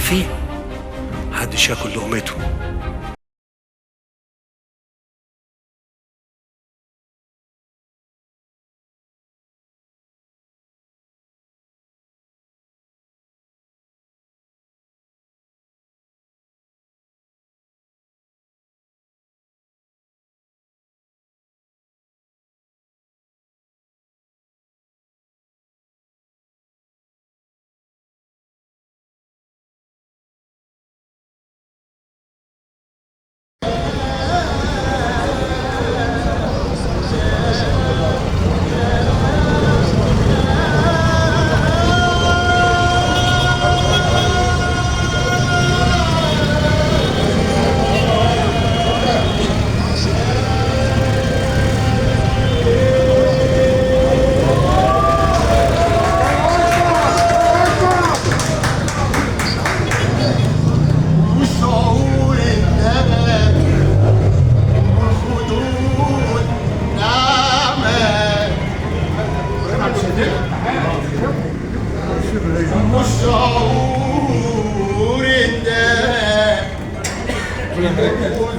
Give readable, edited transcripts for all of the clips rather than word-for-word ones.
فيه محدش ياكل لقمته.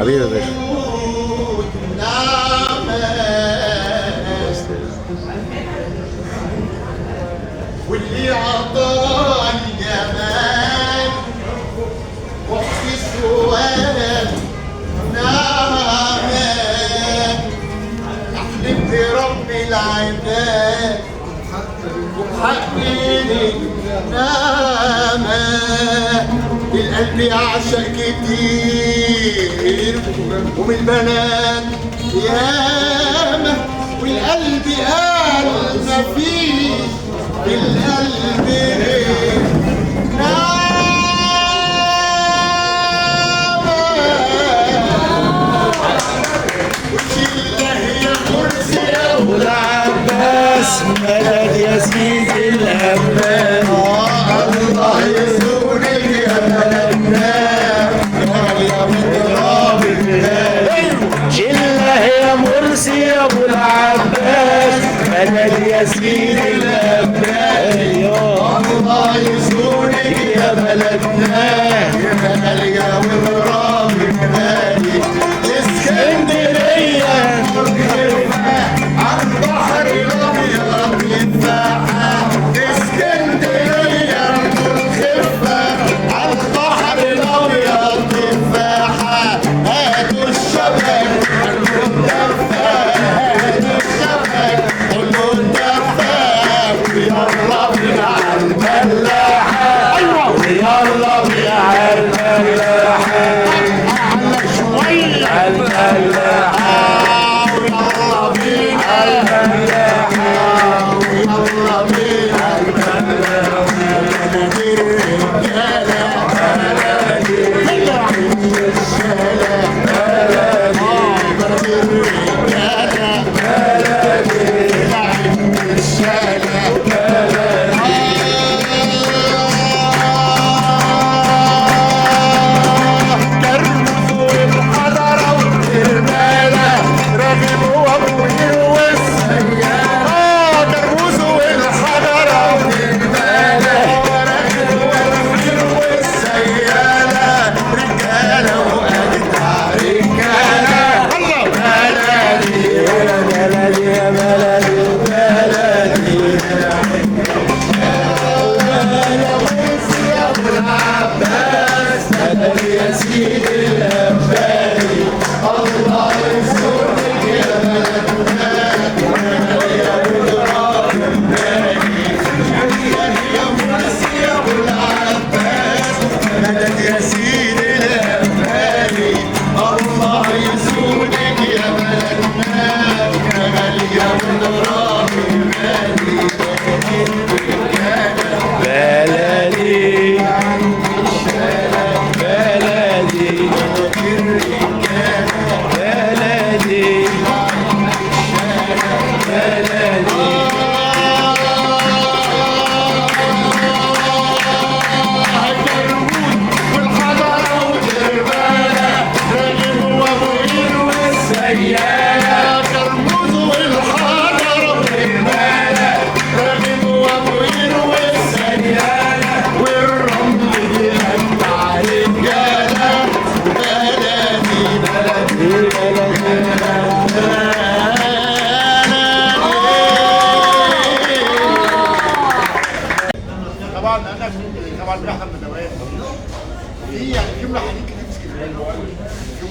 حبيبي يا باشا. واللي عطاني جمال وفي السؤال نعمة أحلم برب العباد وبحقني نعمة القلب يعشق كتير ومن البنات ياما والقلب قال ما فيش القلب نعمة والشلة هي كرسي أبو العباس مدد يا سيدي الأمان. الله يسونك يا بلدنا يا مضراب البلاد. شلة يا مرسي يا أبو العباس مدد يا سيدي الأمان. الله يسونك يا بلدنا يا مضراب البلاد. اسكندرية عن بحر الأبيض يتباحى. اسكندرية الخفة عن بحر الأبيض تفاحة. هاتوا الشبك المدفى هاتوا الشبك المدفى ويلا بينا على الملاحة. أيوة ويلا بينا على الملاحة.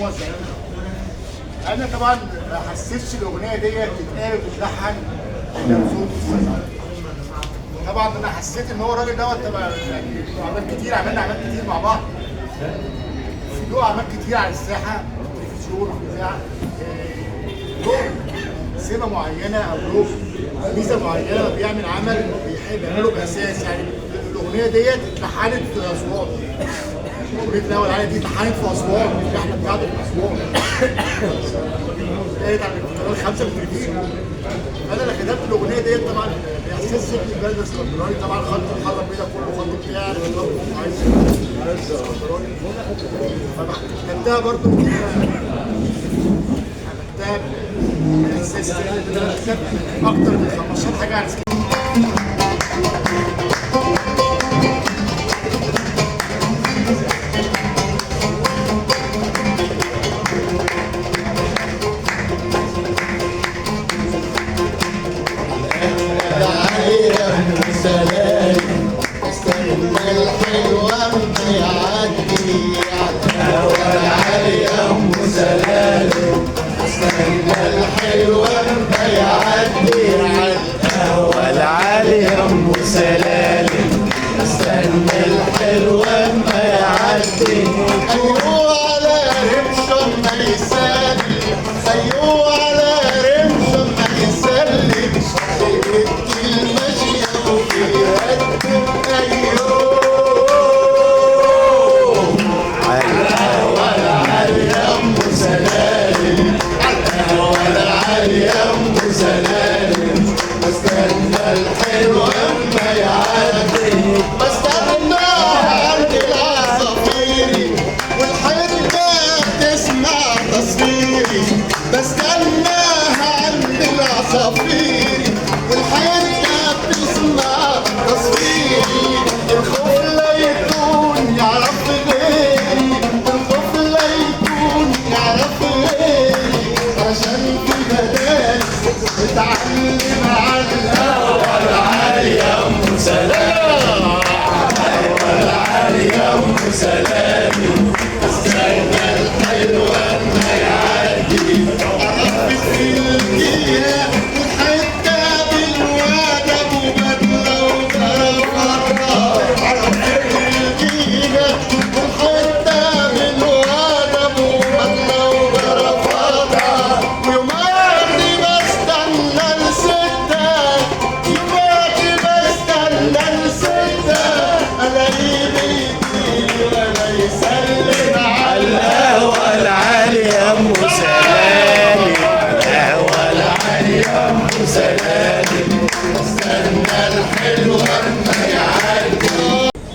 موزع. انا طبعا ما حسيتش الاغنيه ديت تتقال وتتلحن الا بصوت استاذ عمرو. طبعا انا حسيت ان هو الراجل دوت يعني عمل كتير، عملنا اعمال كتير مع بعض، في له اعمال كتير على الساحه، تلفزيون وبتاع، له سمه معينه او له ميزه معينه لما بيعمل عمل بيحب يعمله باساس. يعني الاغنيه ديت اتلحنت في اسوان، اغنيه الاول علي دي اتلحنت في اسوان، اللحنه بتاعته في اسوان كانت على القناه 5 بالتلفزيون. انا اللي كتبت الاغنيه ديت طبعا باحساس سيبني البلد اسكندراني، طبعا خط الحرب البيضاء كله خط بتاعي عايز اسكندراني، فكتبتها برضه عملتها باحساس اكتر من 15 حاجه عن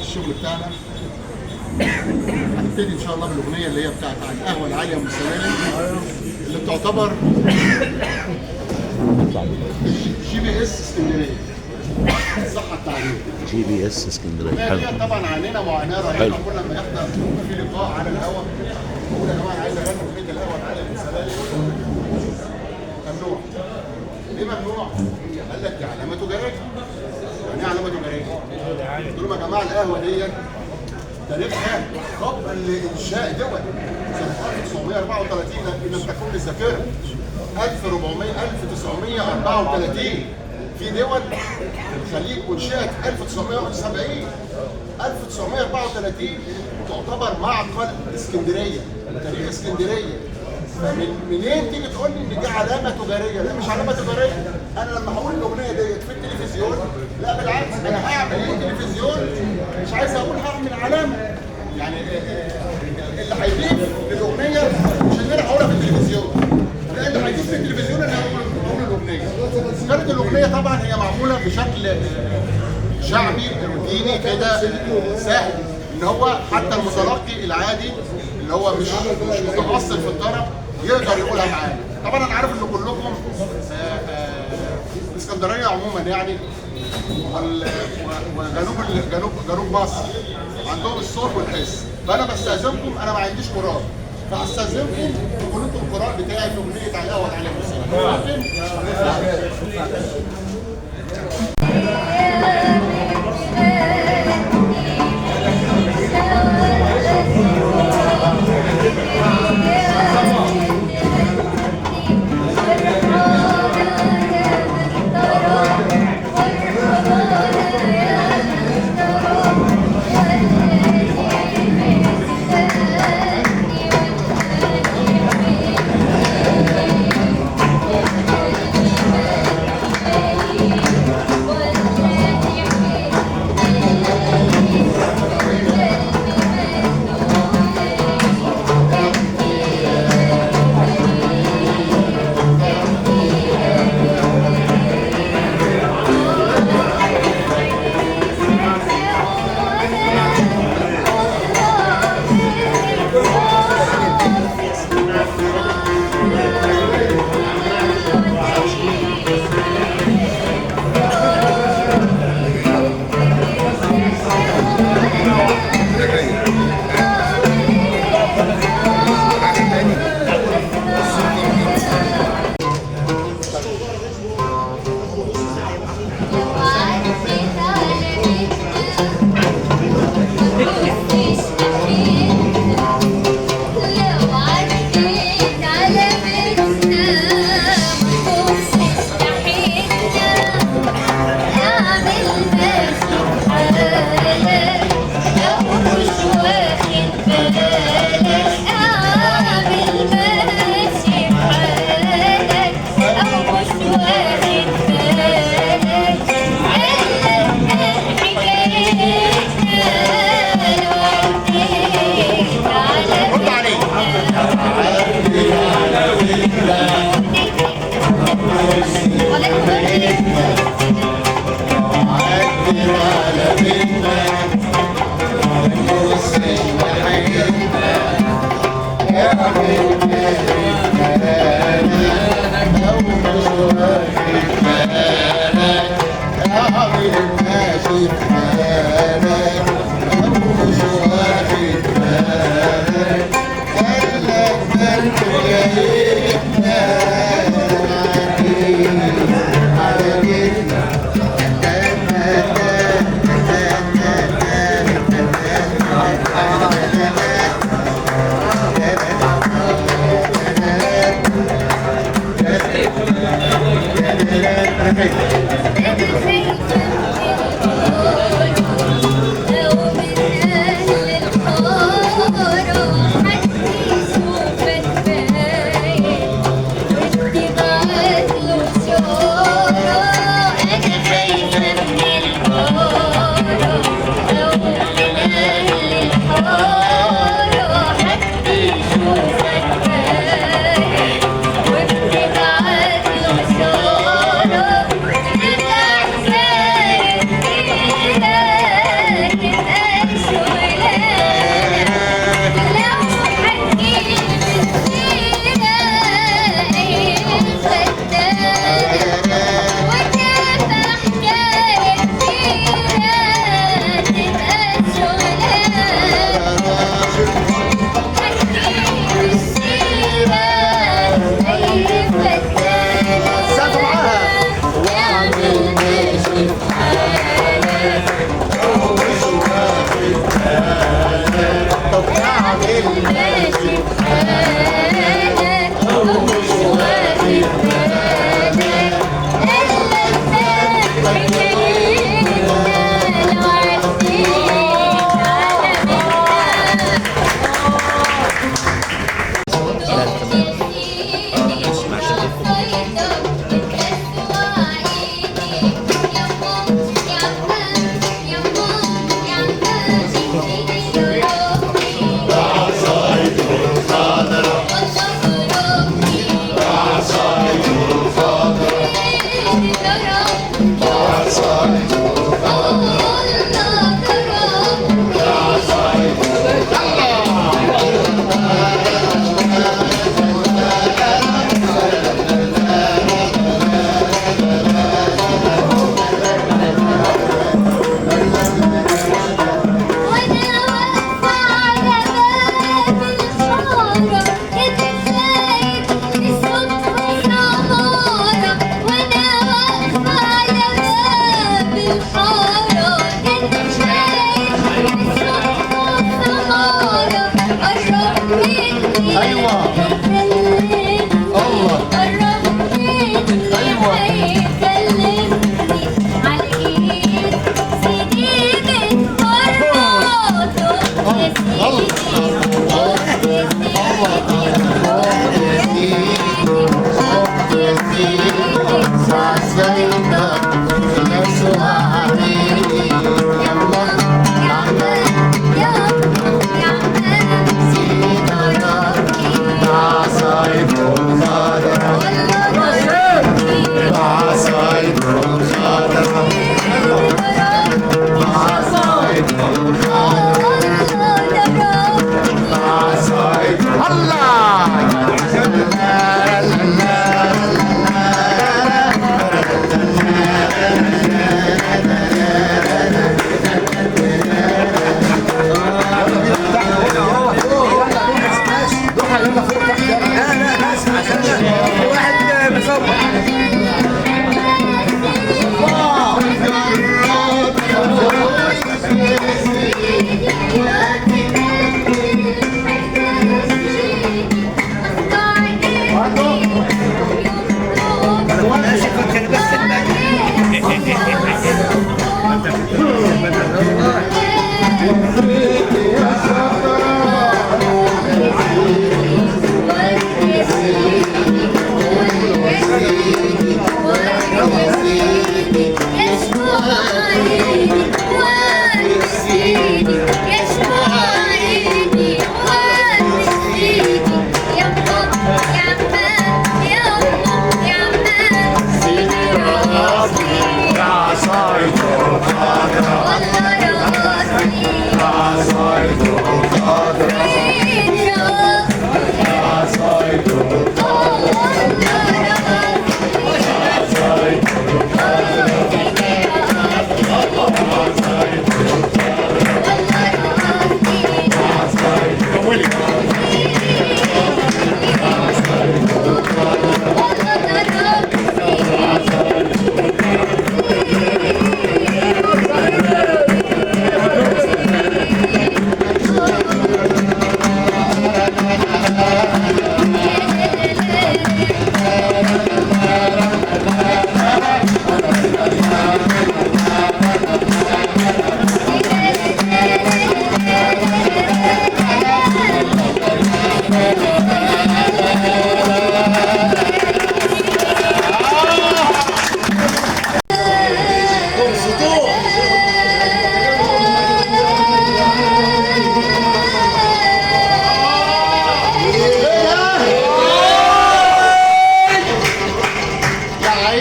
الشغل بتاعنا. هنبتدي ان شاء الله بالاغنيه اللي هي بتاعت على القهوه العاليه ام سلالم، اللي بتعتبر GPS اسكندريه، الصحه التعليميه. GPS اسكندريه. حلو. هي طبعا عانينا معاناه رهيبه، كل ما يحضر في لقاء على الهواء يقول يا جماعه عايز اغني اغنيه القهوه العاليه ام سلالم. ممنوع. ليه ممنوع؟ قال لك دي علامه تجاريه. يعني ايه علامه تجاريه؟ قلت لهم يا جماعه القهوه ديت تاريخها قبل انشاء دول سنه 1934 لم تكن الذاكره 1934 في دول الخليج انشئت 1970 1934 تعتبر معقل اسكندريه تاريخ اسكندريه. منين تيجي تقول لي ان دي علامه تجاريه؟ لا مش علامه تجاريه. انا لما هقول الاغنيه ديت في التلفزيون لا بالعكس، انا هعمل ايه تلفزيون؟ مش عايز اقول هعمل علامه. يعني اللي هيضيف للاغنيه مش ان انا هقولها في التلفزيون، لا اللي هيضيف في التلفزيون انا هقول الاغنيه. كانت الاغنيه طبعا هي معموله بشكل شعبي روتيني كده سهل، ان هو حتى المتلقي العادي اللي هو مش متأصل في الطرب يقدر يقولها معانا. طبعا انا عارف ان كلكم الاسكندريه عموما يعني وجنوب مصر عندهم الصوت والحس، فانا بستاذنكم، انا ما عنديش قرار، فهستاذنكم تقولوا انتم القرار بتاعي في اغنيه على القهوه على المسلسل. Yeah. Yeah.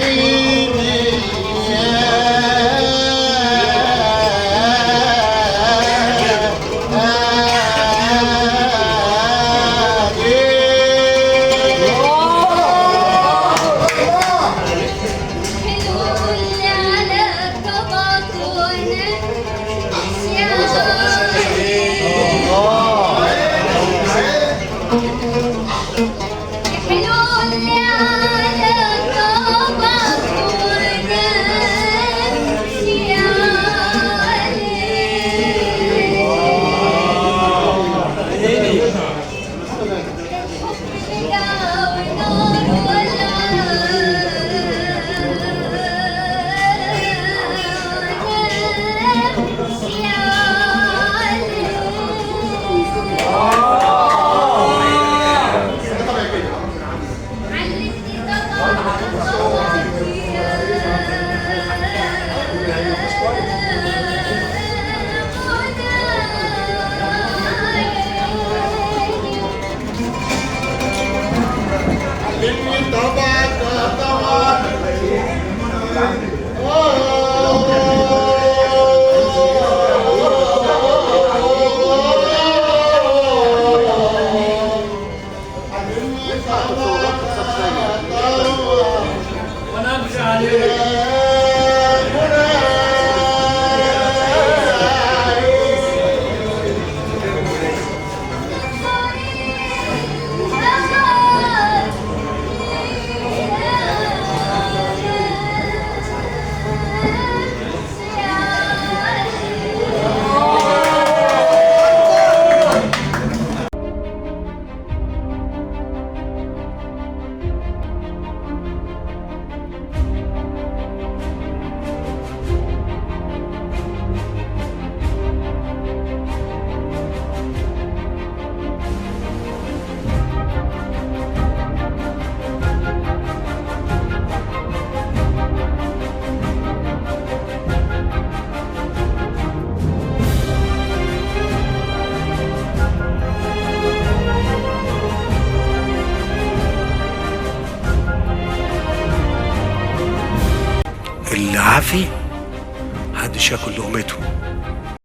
عيني اللي عافي محدش ياكل لقمته.